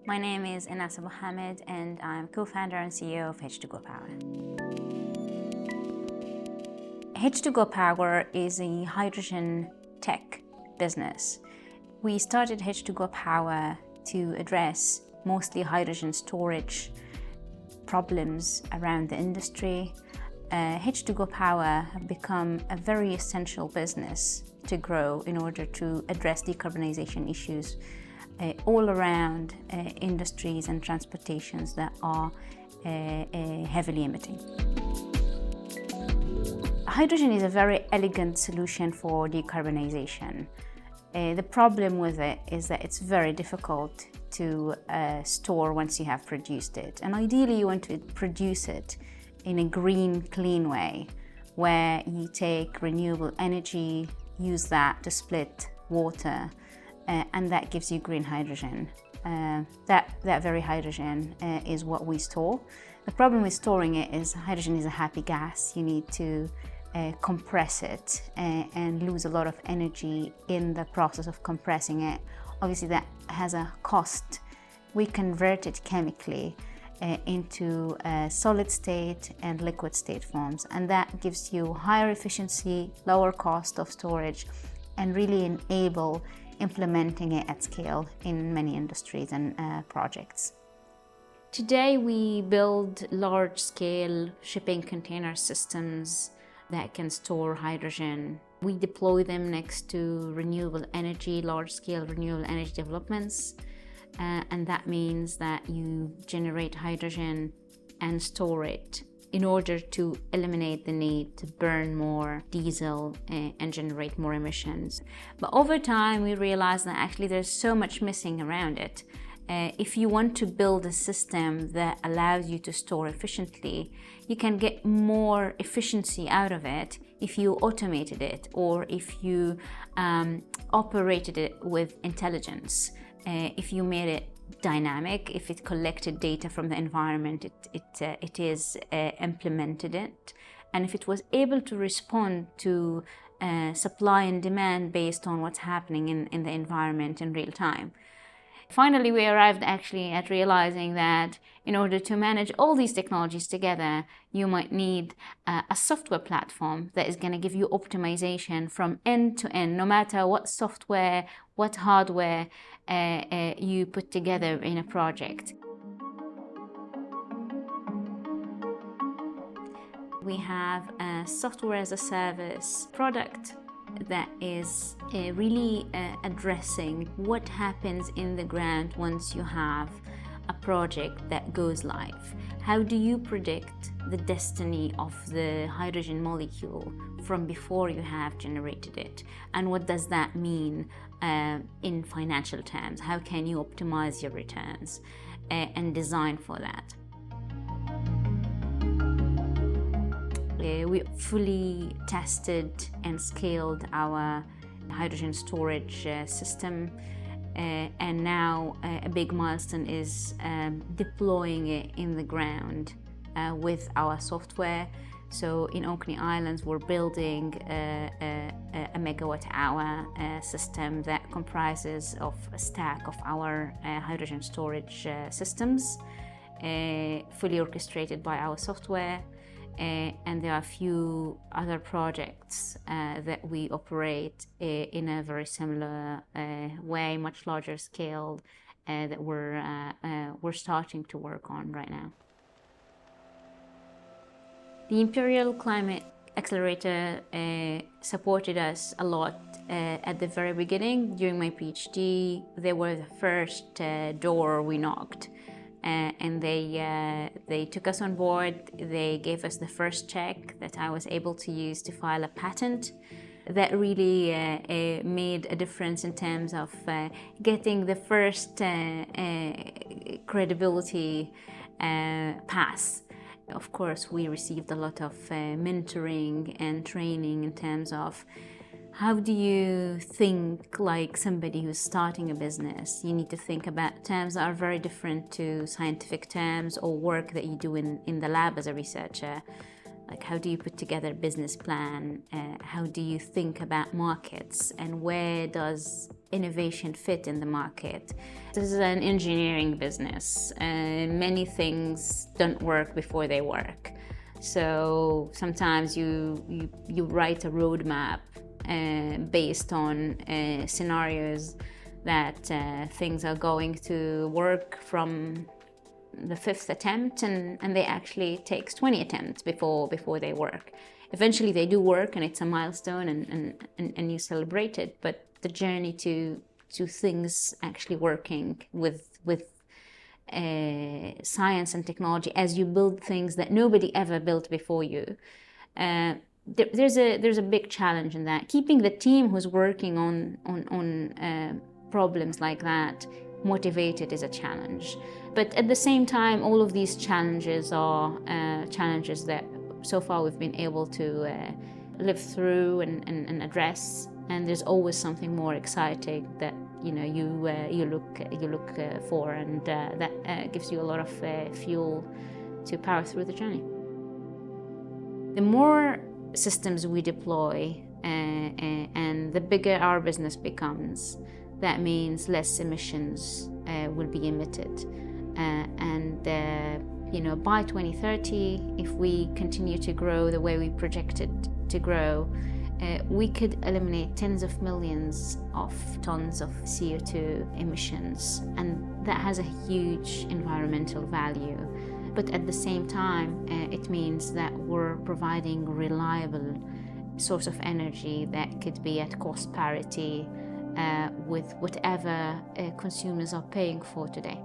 My name is Enass Abo-Hamed and I'm co-founder and CEO of H2GO Power. H2GO Power is a hydrogen tech business. We started H2GO Power to address mostly hydrogen storage problems around the industry. H2GO Power have become a very essential business to grow in order to address decarbonisation issues all around industries and transportations that are heavily emitting. Hydrogen is a very elegant solution for decarbonisation. The problem with it is that it's very difficult to store once you have produced it. And ideally you want to produce it in a green, clean way, where you take renewable energy, use that to split water, and that gives you green hydrogen. That very hydrogen is what we store. The problem with storing it is hydrogen is a happy gas. You need to compress it and lose a lot of energy in the process of compressing it. Obviously that has a cost. We convert it chemically into solid state and liquid state forms, and that gives you higher efficiency, lower cost of storage, and really enable implementing it at scale in many industries and projects. Today we build large-scale shipping container systems that can store hydrogen. We deploy them next to renewable energy, large-scale renewable energy developments. And that means that you generate hydrogen and store it in order to eliminate the need to burn more diesel and generate more emissions. But over time, we realized that actually there's so much missing around it. If you want to build a system that allows you to store efficiently, you can get more efficiency out of it if you automated it or if you operated it with intelligence. If you made it dynamic, if it collected data from the environment, it is implemented it, and if it was able to respond to supply and demand based on what's happening in the environment in real time. Finally, we arrived actually at realizing that in order to manage all these technologies together, you might need a software platform that is going to give you optimization from end to end, no matter what software, what hardware you put together in a project. We have a software as a service product that is really addressing what happens in the ground once you have a project that goes live. How do you predict the destiny of the hydrogen molecule from before you have generated it? And what does that mean in financial terms? How can you optimize your returns and design for that? We fully tested and scaled our hydrogen storage system, and now a big milestone is deploying it in the ground with our software. So in Orkney Islands, we're building a megawatt-hour system that comprises of a stack of our hydrogen storage systems, fully orchestrated by our software. And there are a few other projects that we operate in a very similar way, much larger scale, that we're starting to work on right now. The Imperial Climate Accelerator supported us a lot at the very beginning. During my PhD, they were the first door we knocked. And they took us on board. They gave us the first check that I was able to use to file a patent. That really made a difference in terms of getting the first credibility pass. Of course, we received a lot of mentoring and training in terms of how do you think like somebody who's starting a business? You need to think about terms that are very different to scientific terms or work that you do in the lab as a researcher. Like, how do you put together a business plan? How do you think about markets? And where does innovation fit in the market. This is an engineering business, and many things don't work before they work. So sometimes you write a roadmap based on scenarios that things are going to work from the 5th attempt, and they actually takes 20 attempts before they work. Eventually they do work, and it's a milestone, and you celebrate it. But the journey to things actually working with science and technology, as you build things that nobody ever built before you, there's a big challenge in that. Keeping the team who's working on problems like that motivated is a challenge. But at the same time, all of these challenges are challenges that so far we've been able to live through and address. And there's always something more exciting that you look for, and that gives you a lot of fuel to power through the journey. The more systems we deploy and the bigger our business becomes, that means less emissions will be emitted. By 2030, if we continue to grow the way we projected to grow, we could eliminate tens of millions of tons of CO2 emissions, and that has a huge environmental value. But at the same time, it means that we're providing reliable source of energy that could be at cost parity with whatever consumers are paying for today.